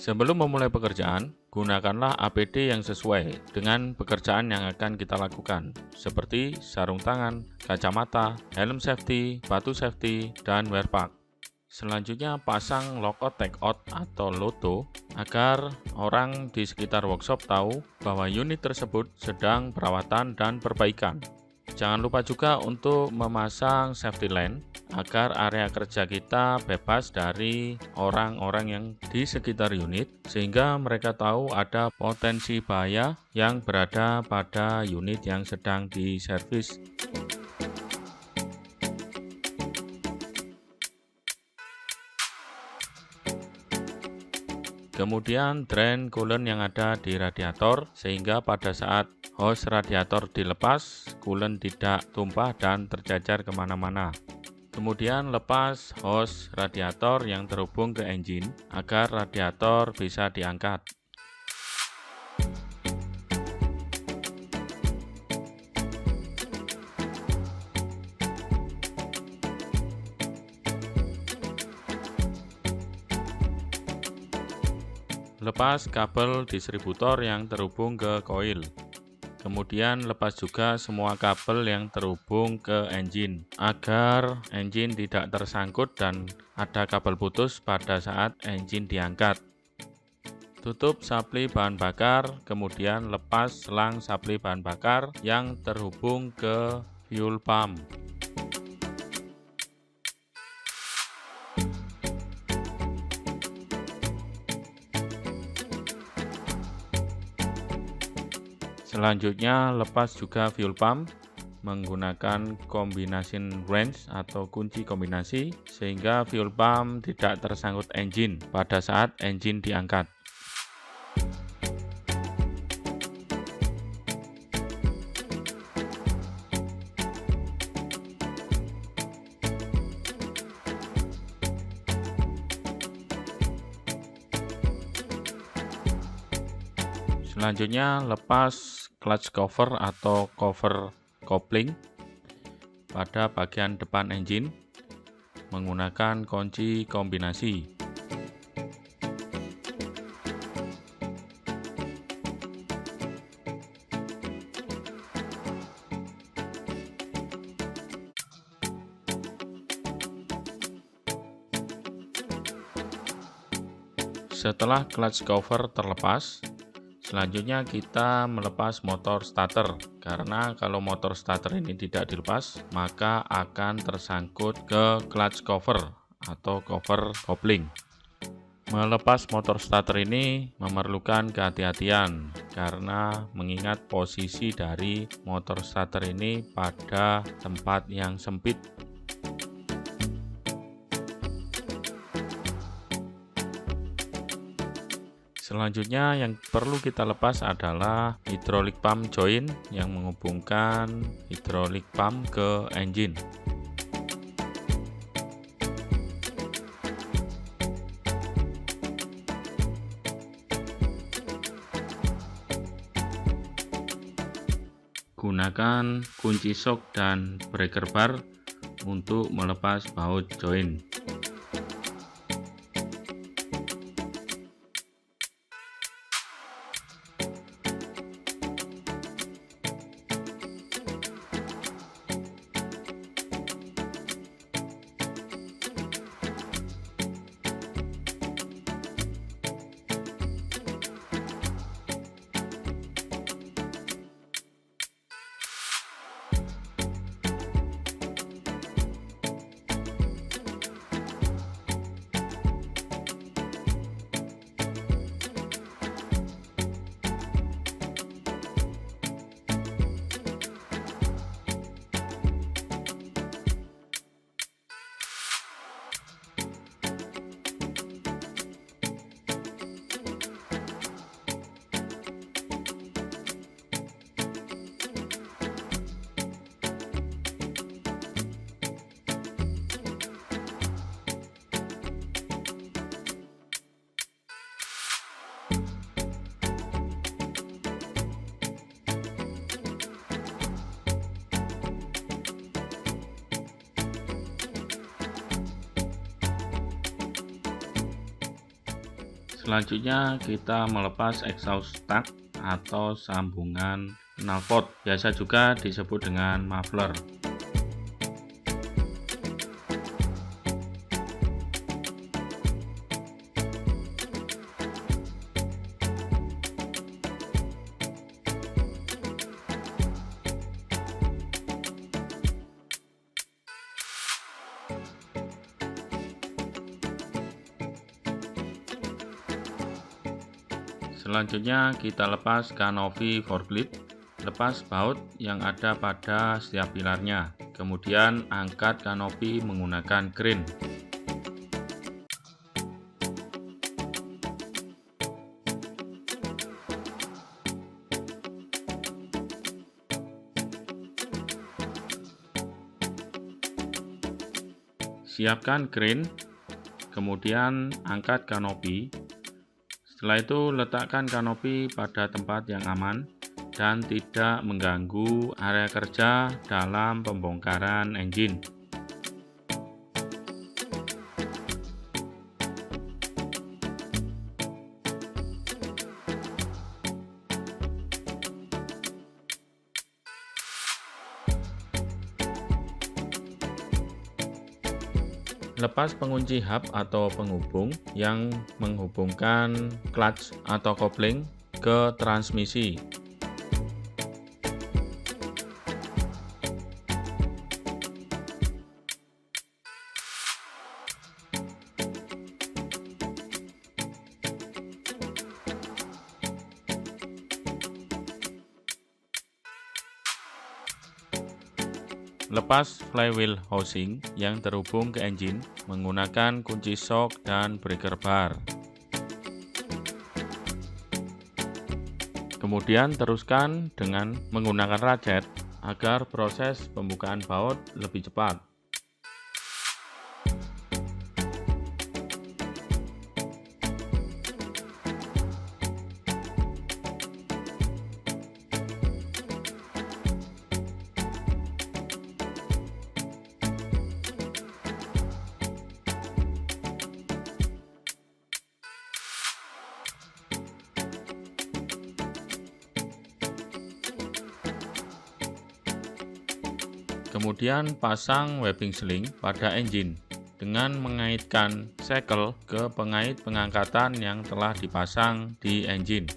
Sebelum memulai pekerjaan, gunakanlah APD yang sesuai dengan pekerjaan yang akan kita lakukan, seperti sarung tangan, kacamata, helm safety, batu safety, dan wear pack. Selanjutnya, pasang logo tagout atau loto agar orang di sekitar workshop tahu bahwa unit tersebut sedang perawatan dan perbaikan. Jangan lupa juga untuk memasang safety line agar area kerja kita bebas dari orang-orang yang di sekitar unit, sehingga mereka tahu ada potensi bahaya yang berada pada unit yang sedang diservis. Kemudian drain coolant yang ada di radiator, sehingga pada saat hose radiator dilepas, coolant tidak tumpah dan tercecer kemana-mana. Kemudian lepas hose radiator yang terhubung ke engine agar radiator bisa diangkat. Lepas kabel distributor yang terhubung ke coil. Kemudian lepas juga semua kabel yang terhubung ke engine agar engine tidak tersangkut dan ada kabel putus pada saat engine diangkat. Tutup sapli bahan bakar, kemudian lepas selang sapli bahan bakar yang terhubung ke fuel pump. Selanjutnya, lepas juga fuel pump menggunakan kombinasi wrench atau kunci kombinasi sehingga fuel pump tidak tersangkut engine pada saat engine diangkat. Selanjutnya, lepas clutch cover atau cover coupling pada bagian depan engine menggunakan kunci kombinasi. Setelah clutch cover terlepas, selanjutnya kita melepas motor starter, karena kalau motor starter ini tidak dilepas maka akan tersangkut ke clutch cover atau cover coupling. Melepas motor starter ini memerlukan kehati-hatian karena mengingat posisi dari motor starter ini pada tempat yang sempit. Selanjutnya yang perlu kita lepas adalah hydraulic pump joint yang menghubungkan hydraulic pump ke engine. Gunakan kunci shock dan breaker bar untuk melepas baut joint. Selanjutnya kita melepas exhaust duct atau sambungan knalpot, biasa juga disebut dengan muffler. Selanjutnya kita lepas kanopi forklift, lepas baut yang ada pada setiap pilarnya. Kemudian angkat kanopi menggunakan crane. Siapkan crane, kemudian angkat kanopi. Setelah itu letakkan kanopi pada tempat yang aman dan tidak mengganggu area kerja dalam pembongkaran engine. Lepas pengunci hub atau penghubung yang menghubungkan clutch atau kopling ke transmisi. Lepas flywheel housing yang terhubung ke engine menggunakan kunci shock dan breaker bar. Kemudian teruskan dengan menggunakan ratchet agar proses pembukaan baut lebih cepat. Kemudian pasang webbing sling pada engine dengan mengaitkan shackle ke pengait pengangkatan yang telah dipasang di engine.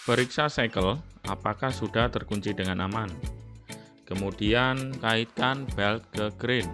Periksa shackle apakah sudah terkunci dengan aman. Kemudian kaitkan belt ke crane.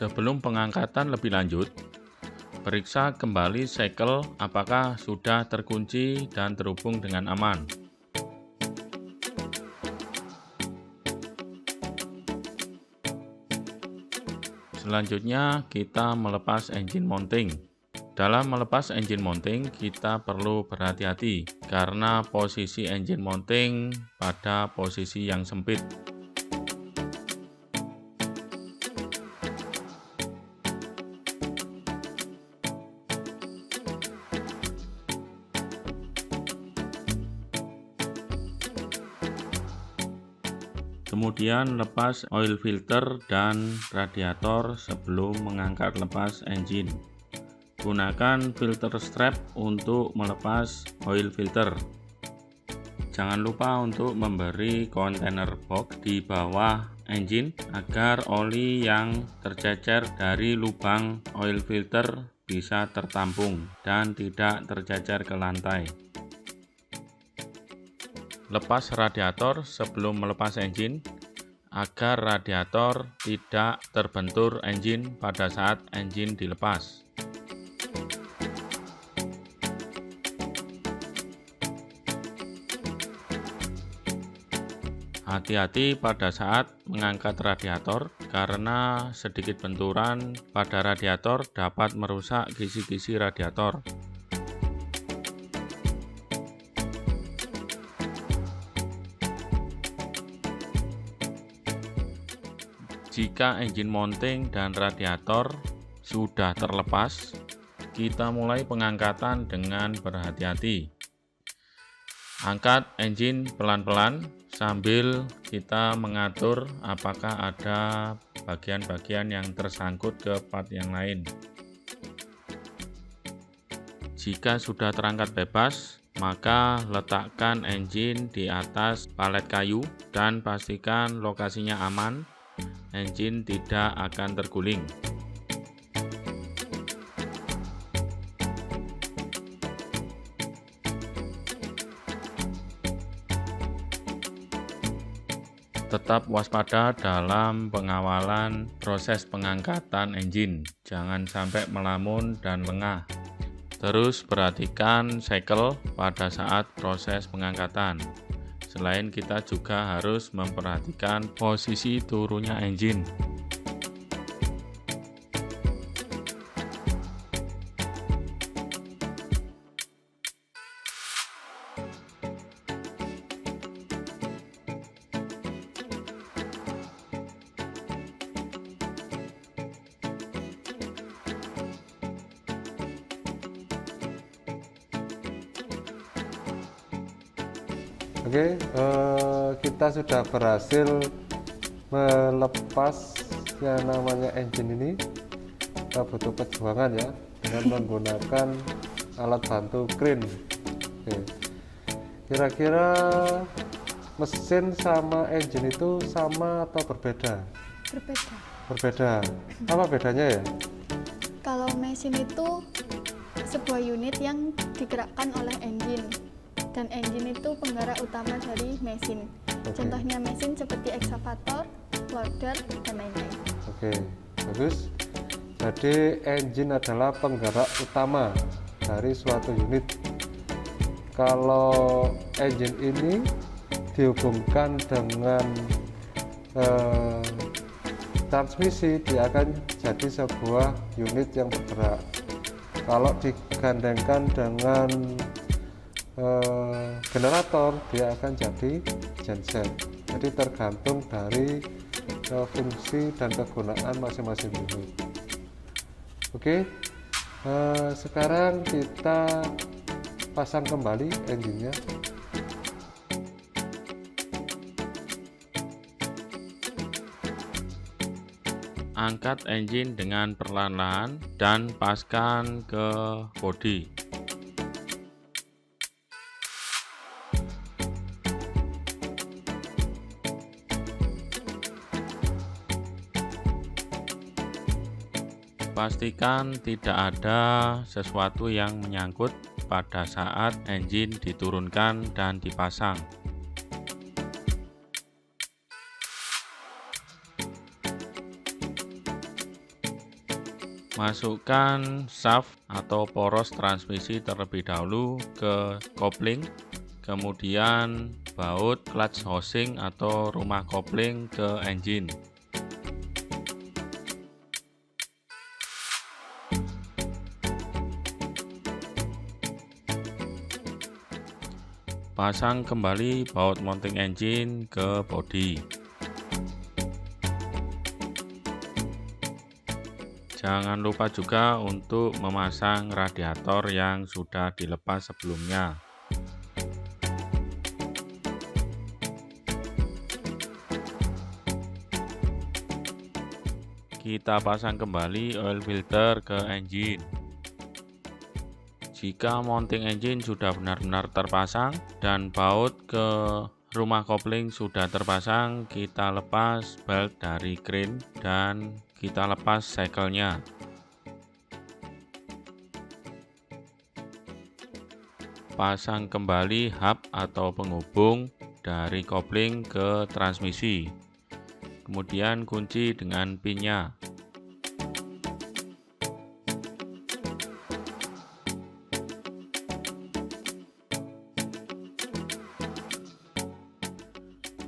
Sebelum pengangkatan lebih lanjut, periksa kembali shackle apakah sudah terkunci dan terhubung dengan aman. Selanjutnya, kita melepas engine mounting. Dalam melepas engine mounting, kita perlu berhati-hati karena posisi engine mounting pada posisi yang sempit. Kemudian lepas oil filter dan radiator sebelum mengangkat lepas engine. Gunakan filter strap untuk melepas oil filter. Jangan lupa untuk memberi kontainer box di bawah engine agar oli yang tercecer dari lubang oil filter bisa tertampung dan tidak tercecer ke lantai. Lepas radiator sebelum melepas engine agar radiator tidak terbentur engine pada saat engine dilepas. Hati-hati pada saat mengangkat radiator karena sedikit benturan pada radiator dapat merusak kisi-kisi radiator. Jika engine mounting dan radiator sudah terlepas, kita mulai pengangkatan dengan berhati-hati. Angkat engine pelan-pelan sambil kita mengatur apakah ada bagian-bagian yang tersangkut ke part yang lain. Jika sudah terangkat bebas, maka letakkan engine di atas palet kayu dan pastikan lokasinya aman, engine tidak akan terguling. Tetap waspada dalam pengawalan proses pengangkatan engine, jangan sampai melamun dan lengah. Terus perhatikan cycle pada saat proses pengangkatan. Selain kita juga harus memperhatikan posisi turunnya engine. Oke, kita sudah berhasil melepas yang namanya engine ini. Kita butuh perjuangan ya, dengan menggunakan alat bantu crane. Oke. Kira-kira mesin sama engine itu sama atau berbeda? Berbeda. Berbeda. Apa bedanya ya? Kalau mesin itu sebuah unit yang digerakkan oleh engine, dan engine itu penggerak utama dari mesin. Contohnya mesin seperti ekskavator, loader, dan lain-lain. Oke, bagus. Jadi engine adalah penggerak utama dari suatu unit. Kalau engine ini dihubungkan dengan transmisi, dia akan jadi sebuah unit yang bergerak. Kalau digandengkan dengan generator, dia akan jadi genset. Jadi tergantung dari fungsi dan kegunaan masing-masing unit. Oke, sekarang kita pasang kembali engine-nya. Angkat engine dengan perlahan-lahan dan paskan ke bodi. Pastikan tidak ada sesuatu yang menyangkut pada saat engine diturunkan dan dipasang. Masukkan shaft atau poros transmisi terlebih dahulu ke kopling, kemudian baut clutch housing atau rumah kopling ke engine. Pasang kembali baut mounting engine ke bodi. Jangan lupa juga untuk memasang radiator yang sudah dilepas sebelumnya. Kita pasang kembali oil filter ke engine. Jika mounting engine sudah benar-benar terpasang dan baut ke rumah kopling sudah terpasang, kita lepas belt dari crane dan kita lepas cycle-nya. Pasang kembali hub atau penghubung dari kopling ke transmisi. Kemudian kunci dengan pin-nya.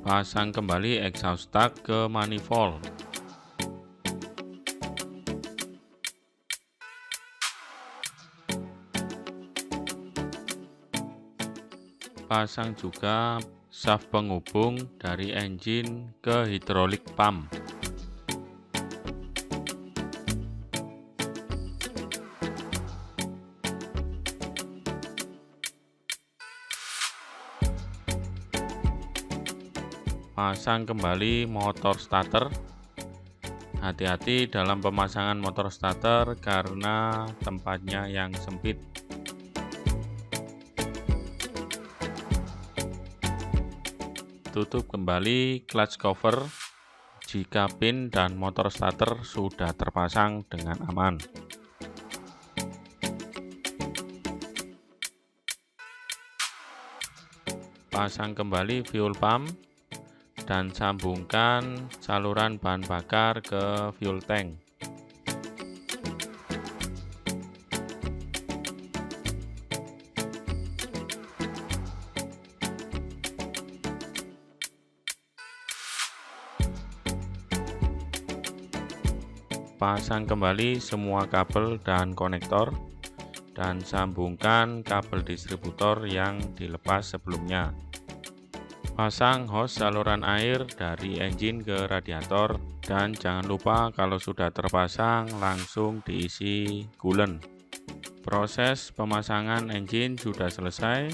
Pasang kembali exhaust duct ke manifold. Pasang juga shaft penghubung dari engine ke hidrolik pump. Pasang kembali motor starter. Hati-hati dalam pemasangan motor starter karena tempatnya yang sempit. Tutup kembali clutch cover jika pin dan motor starter sudah terpasang dengan aman. Pasang kembali fuel pump dan sambungkan saluran bahan bakar ke fuel tank. Pasang kembali semua kabel dan konektor dan sambungkan kabel distributor yang dilepas sebelumnya. Pasang hose saluran air dari engine ke radiator dan jangan lupa kalau sudah terpasang langsung diisi coolant. Proses pemasangan engine sudah selesai.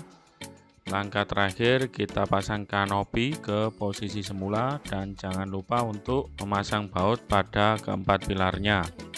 Langkah terakhir kita pasang kanopi ke posisi semula dan jangan lupa untuk memasang baut pada keempat pilarnya.